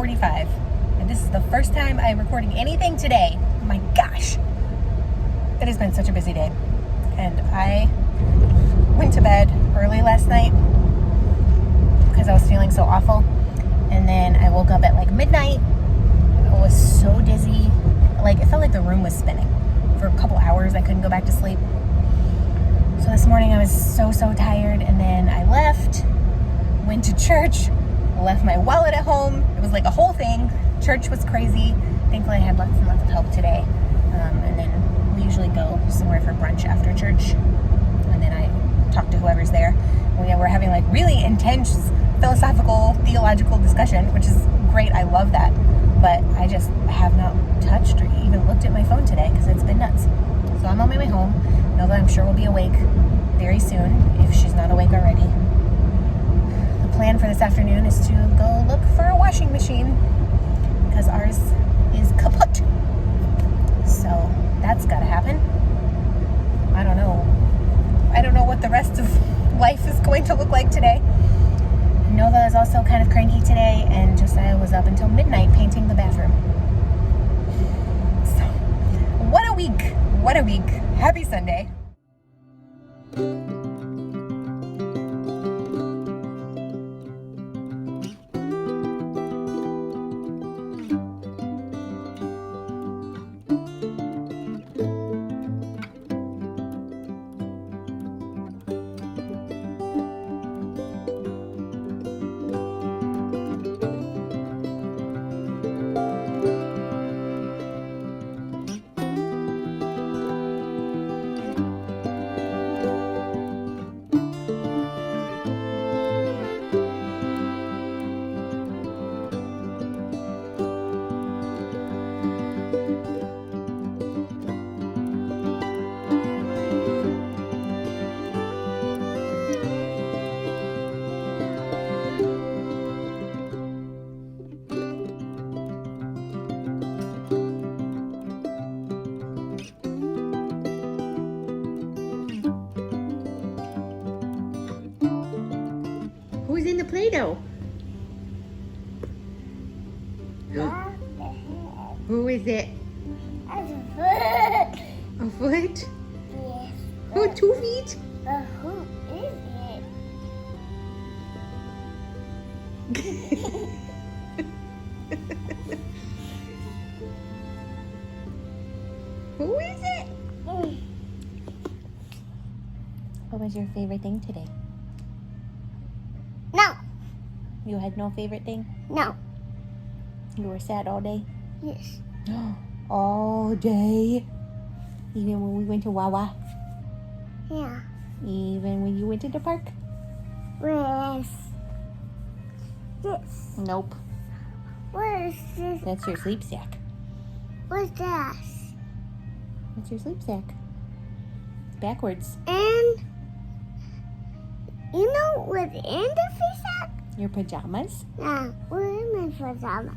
11:45, and this is the first time I'm recording anything today. Oh my gosh. It has been such a busy day. And I went to bed early last night because I was feeling so awful. And then I woke up at like midnight. I was so dizzy. Like, it felt like the room was spinning. For a couple hours, I couldn't go back to sleep. So this morning I was so tired, and then I left, went to church, left my wallet at home. It was like a whole thing. Church was crazy. Thankfully I had lots and lots of help today. And then we usually go somewhere for brunch after church. And then I talk to whoever's there. We're having like really intense philosophical, theological discussion, which is great. I love that. But I just have not touched or even looked at my phone today because it's been nuts. So I'm on my way home. Know that I'm sure we'll be awake very soon if she's not awake already. The plan for this afternoon is to go look for a washing machine because ours is kaput. So that's gotta happen. I don't know what the rest of life is going to look like today. Nova is also kind of cranky today, and Josiah was up until midnight painting the bathroom. So, what a week! What a week! Happy Sunday! Who's in the Play-Doh? Who is it? A foot. A foot? Yes. Oh, 2 feet? Who is Who is it? What was your favorite thing today? No. You had no favorite thing? No. You were sad all day? Yes. All day? Even when we went to Wawa? Yeah. Even when you went to the park? Where's this? Nope. What is this? That's your sleep sack. What's that? That's your sleep sack. Backwards. And you know what's in the fish sack? Your pajamas? Yeah. What are my pajamas?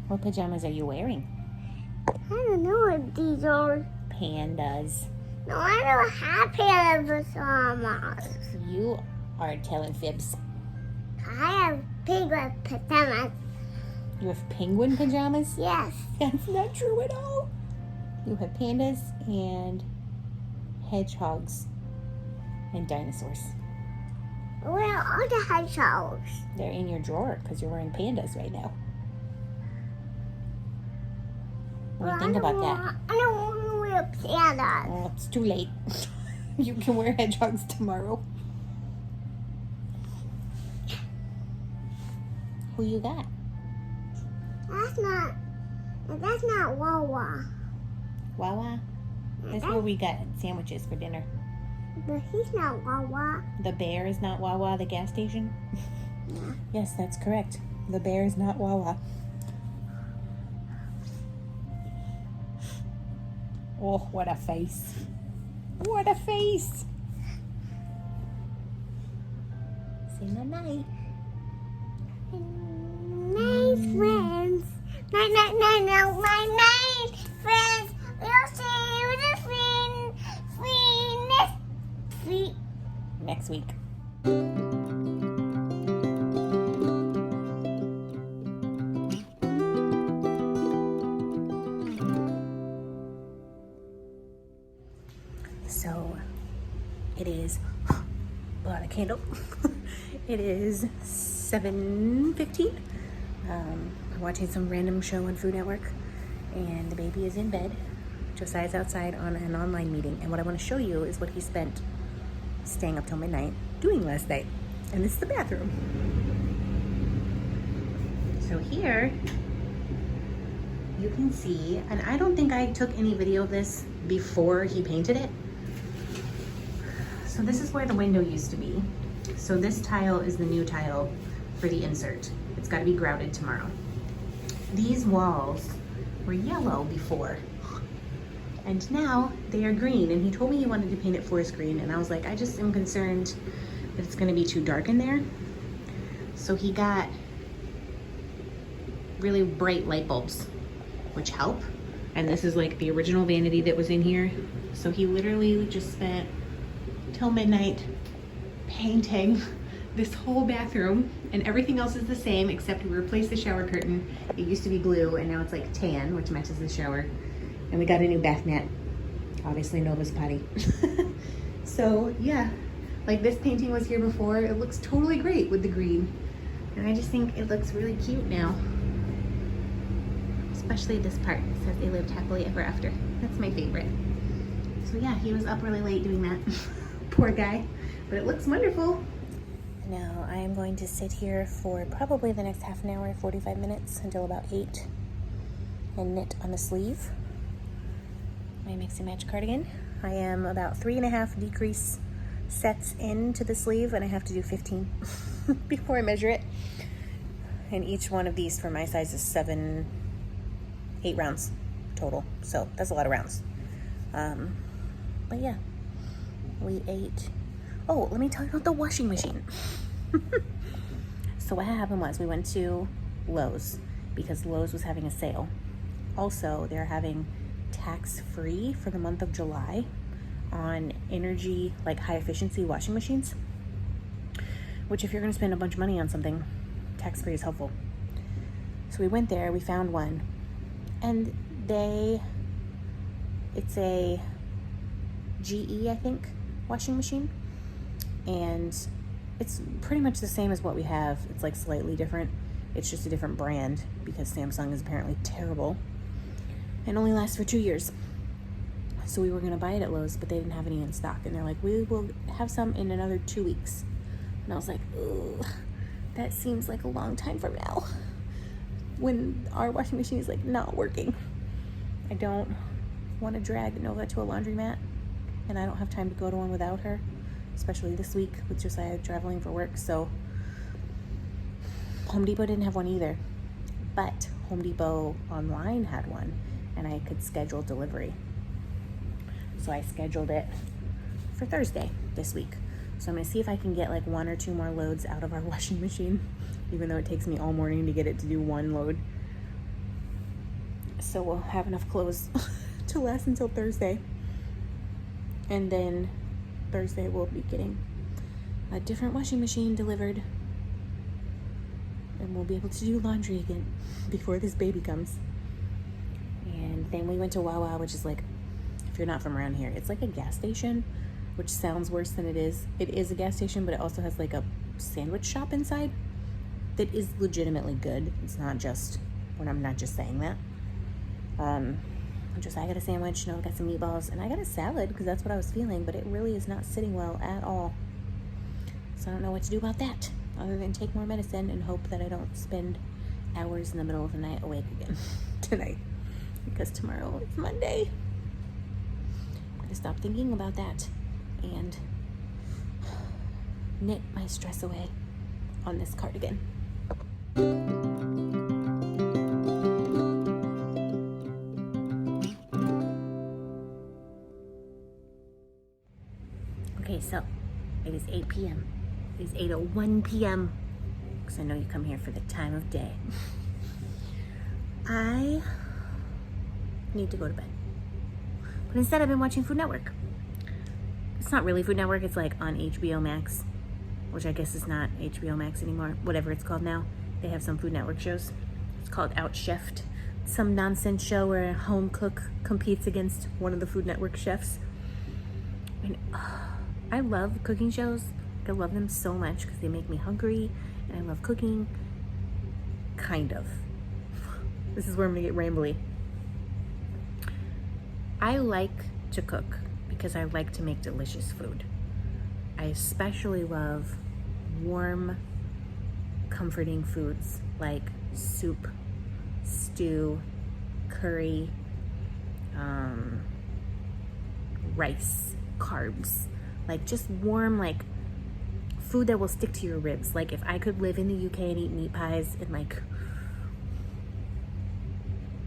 What pajamas are you wearing? I don't know what these are. Pandas. No, I don't have pajamas. You are telling fibs. I have penguin pajamas. You have penguin pajamas? Yes. That's not true at all. You have pandas and hedgehogs and dinosaurs. Where are the hedgehogs? They're in your drawer because you're wearing pandas right now. What do you think about that? I don't want to wear pandas. Oh, it's too late. You can wear hedgehogs tomorrow. Who you got? That's not Wawa. Wawa? That's where we got sandwiches for dinner. But he's not Wawa. The bear is not Wawa, the gas station? Yeah. Yes, that's correct. The bear is not Wawa. Oh, what a face. What a face. Say night-night. Night, friends. Night, friends. We'll see you next week. Next week. So it is, blow out a candle. It is 7:15. I'm watching some random show on Food Network, and the baby is in bed. Josiah's outside on an online meeting, and what I want to show you is what he spent staying up till midnight doing last night. And this is the bathroom. So here you can see, and I don't think I took any video of this before he painted it. So this is where the window used to be. So this tile is the new tile for the insert. It's got to be grouted tomorrow. These walls were yellow before, and now they are green. And he told me he wanted to paint it forest green, and I was like, I just am concerned that it's going to be too dark in there. So he got really bright light bulbs, which help. And this is like the original vanity that was in here. So he literally just spent till midnight painting this whole bathroom, and everything else is the same except we replaced the shower curtain. It used to be blue and now it's like tan, which matches the shower. And we got a new bath mat, obviously Nova's potty. So yeah, like this painting was here before. It looks totally great with the green, and I just think it looks really cute now. Especially this part, it says they lived happily ever after. That's my favorite. So yeah, he was up really late doing that. Poor guy, but it looks wonderful. Now I am going to sit here for probably the next half an hour, 45 minutes until about 8, and knit on the sleeve my mix and match cardigan. I am about 3.5 decrease sets into the sleeve, and I have to do 15 before I measure it. And each one of these for my size is 8 rounds total, so that's a lot of rounds. But yeah, we ate. Oh, let me tell you about the washing machine. So what happened was we went to Lowe's because Lowe's was having a sale. Also, they're having tax-free for the month of July on energy, like high efficiency washing machines, which if you're going to spend a bunch of money on something, tax-free is helpful. So we went there, we found one, and it's a GE, I think, washing machine, and it's pretty much the same as what we have. It's like slightly different. It's just a different brand because Samsung is apparently terrible and only lasts for 2 years. So we were gonna buy it at Lowe's, but they didn't have any in stock, and they're like, we will have some in another 2 weeks. And I was like, ugh, that seems like a long time from now when our washing machine is like not working. I don't want to drag Nova to a laundromat, and I don't have time to go to one without her, especially this week with Josiah traveling for work. So Home Depot didn't have one either, but Home Depot online had one, and I could schedule delivery. So I scheduled it for Thursday this week. So I'm gonna see if I can get like 1 or 2 more loads out of our washing machine, even though it takes me all morning to get it to do 1 load. So we'll have enough clothes to last until Thursday. And then Thursday we'll be getting a different washing machine delivered, and we'll be able to do laundry again before this baby comes. And then we went to Wawa, which is like, if you're not from around here, it's like a gas station, which sounds worse than it is. It is a gas station, but it also has like a sandwich shop inside that is legitimately good. It's not just, when I'm not just saying that. I got a sandwich, Noah got some meatballs, and I got a salad because that's what I was feeling, but it really is not sitting well at all. So I don't know what to do about that, other than take more medicine and hope that I don't spend hours in the middle of the night awake again tonight, because tomorrow is Monday. I'm gonna stop thinking about that and knit my stress away on this cardigan. Okay, so it is 8 p.m. It is 8:01 p.m. because I know you come here for the time of day. I need to go to bed. But instead I've been watching Food Network. It's not really Food Network, it's like on HBO Max, which I guess is not HBO Max anymore, whatever it's called now. They have some Food Network shows. It's called Out Chefed. Some nonsense show where a home cook competes against one of the Food Network chefs. And I love cooking shows. I love them so much because they make me hungry, and I love cooking. Kind of. This is where I'm gonna get rambly. I like to cook because I like to make delicious food. I especially love warm, comforting foods like soup, stew, curry, rice, carbs, like just warm, like food that will stick to your ribs. Like if I could live in the UK and eat meat pies and like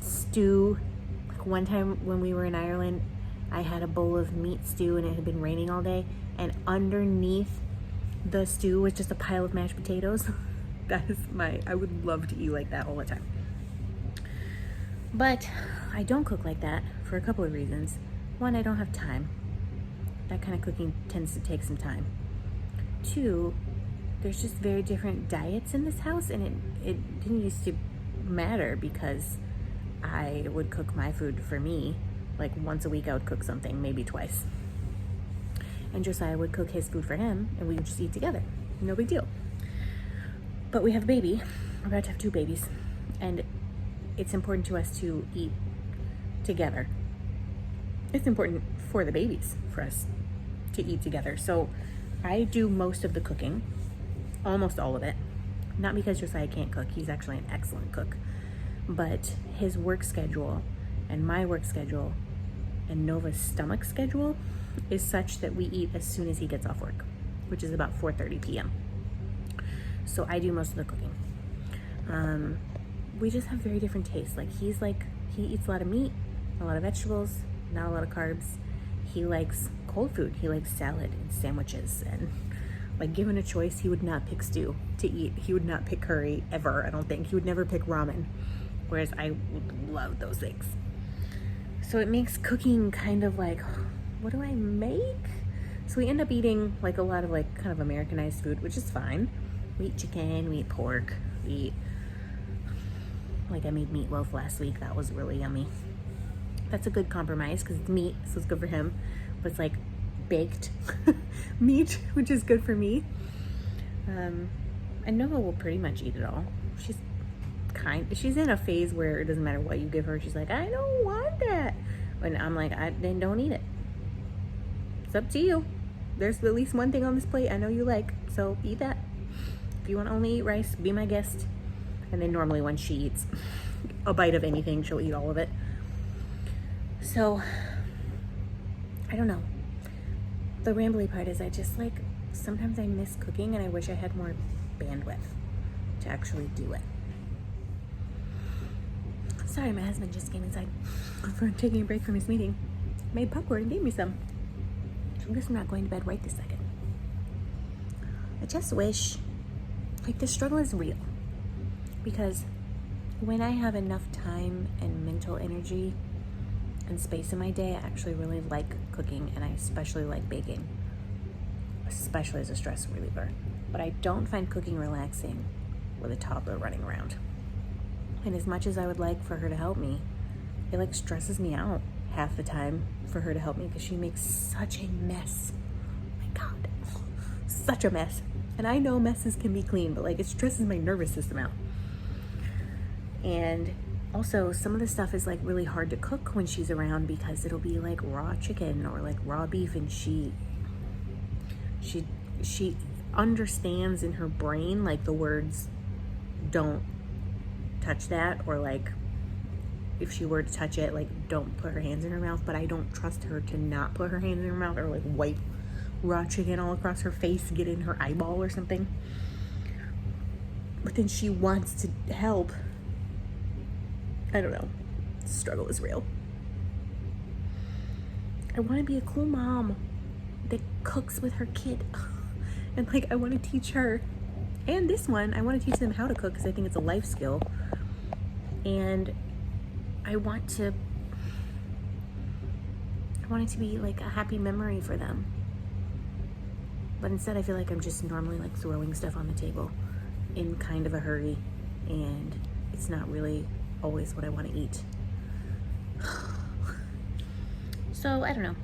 stew, like one time when we were in Ireland, I had a bowl of meat stew and it had been raining all day, and underneath the stew was just a pile of mashed potatoes. That is I would love to eat like that all the time. But I don't cook like that for a couple of reasons. One, I don't have time. That kind of cooking tends to take some time. Two, there's just very different diets in this house, and it didn't used to matter because I would cook my food for me. Like once a week I would cook something, maybe twice. And Josiah would cook his food for him, and we would just eat together. No big deal. But we have a baby. We're about to have 2 babies. And it's important to us to eat together. It's important for the babies, for us to eat together. So I do most of the cooking, almost all of it. Not because Josiah can't cook, he's actually an excellent cook. But his work schedule and my work schedule and Nova's stomach schedule is such that we eat as soon as he gets off work, which is about 4:30 p.m. So I do most of the cooking. We just have very different tastes. Like he eats a lot of meat, a lot of vegetables, not a lot of carbs. He likes cold food. He likes salad and sandwiches, and like given a choice, he would not pick stew to eat. He would not pick curry ever, I don't think. He would never pick ramen, whereas I would love those things. So it makes cooking kind of like, what do I make? So we end up eating like a lot of like kind of Americanized food, which is fine. We eat chicken, we eat pork, we eat, like I made meatloaf last week. That was really yummy. That's a good compromise because it's meat, so it's good for him. But it's like baked meat, which is good for me. And Nova will pretty much eat it all. She's in a phase where it doesn't matter what you give her. She's like, I don't want that. And I'm like, then don't eat it. It's up to you. There's at least one thing on this plate I know you like, so eat that. If you want to only eat rice, be my guest. And then normally when she eats a bite of anything, she'll eat all of it. So, I don't know. The rambly part is I just like, sometimes I miss cooking and I wish I had more bandwidth to actually do it. Sorry, my husband just came inside for taking a break from his meeting. Made popcorn and gave me some. So I guess I'm not going to bed right this second. I just wish, like, the struggle is real. Because when I have enough time and mental energy and space in my day, I actually really like cooking, and I especially like baking, especially as a stress reliever. But I don't find cooking relaxing with a toddler running around. And as much as I would like for her to help me, it like stresses me out half the time for her to help me because she makes such a mess. Oh my God, such a mess. And I know messes can be clean, but like it stresses my nervous system out. And also some of the stuff is like really hard to cook when she's around because it'll be like raw chicken or like raw beef, and she understands in her brain like the words don't touch that, or like if she were to touch it, like don't put her hands in her mouth. But I don't trust her to not put her hands in her mouth or like wipe raw chicken all across her face, get in her eyeball or something. But then she wants to help. I don't know. The struggle is real. I want to be a cool mom that cooks with her kid. And like I want to teach her, and this one, I want to teach them how to cook because I think it's a life skill. And I want it to be like a happy memory for them. But instead I feel like I'm just normally like throwing stuff on the table in kind of a hurry, and it's not really always what I want to eat. So I don't know.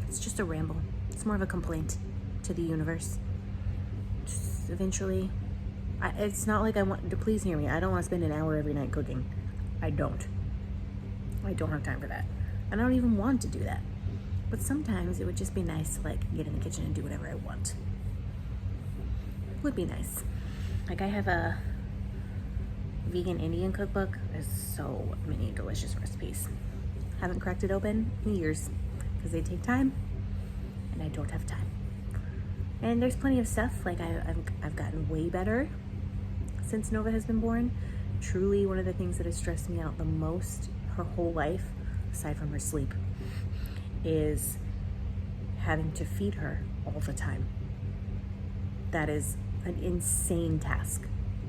It's just a ramble. It's more of a complaint to the universe. Just eventually, it's not like I want to, please hear me, I don't want to spend an hour every night cooking. I don't have time for that. I don't even want to do that. But sometimes it would just be nice to like get in the kitchen and do whatever I want. It would be nice. Like I have a vegan Indian cookbook. There's so many delicious recipes. Haven't cracked it open in years because they take time and I don't have time. And there's plenty of stuff. Like I've gotten way better since Nova has been born. Truly one of the things that has stressed me out the most her whole life, aside from her sleep, is having to feed her all the time. That is an insane task,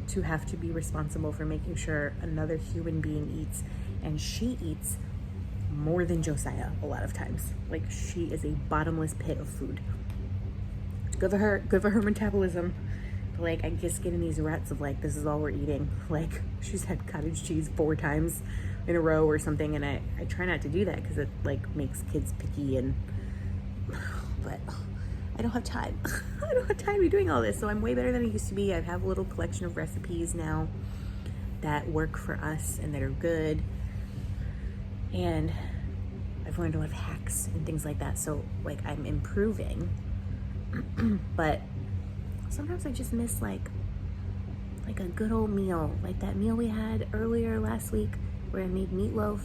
to have to be responsible for making sure another human being eats, and she eats more than Josiah a lot of times. Like she is a bottomless pit of food. Good for her metabolism. But like I just get in these ruts of like, this is all we're eating. Like she's had cottage cheese 4 times in a row or something, and I try not to do that because it like makes kids picky, and but I don't have time. I don't have time to be doing all this. So I'm way better than I used to be. I have a little collection of recipes now that work for us and that are good. And I've learned a lot of hacks and things like that. So like I'm improving, but sometimes I just miss like a good old meal. Like that meal we had earlier last week where I made meatloaf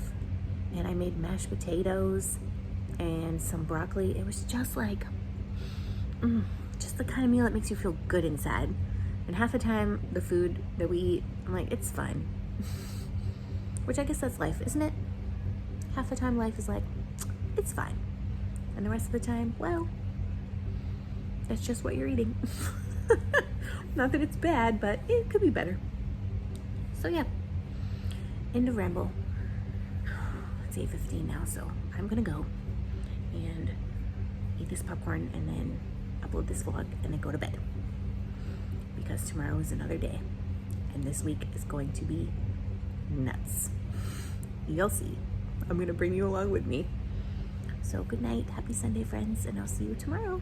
and I made mashed potatoes and some broccoli. It was just like, just the kind of meal that makes you feel good inside. And half the time, the food that we eat, I'm like, it's fine. Which I guess that's life, isn't it? Half the time life is like, it's fine. And the rest of the time, well, that's just what you're eating. Not that it's bad, but it could be better. So yeah, end of ramble. It's 8:15 now, so I'm gonna go and eat this popcorn and then upload this vlog and then go to bed, because tomorrow is another day and this week is going to be nuts. You'll see. I'm gonna bring you along with me. So good night, happy Sunday friends, and I'll see you tomorrow.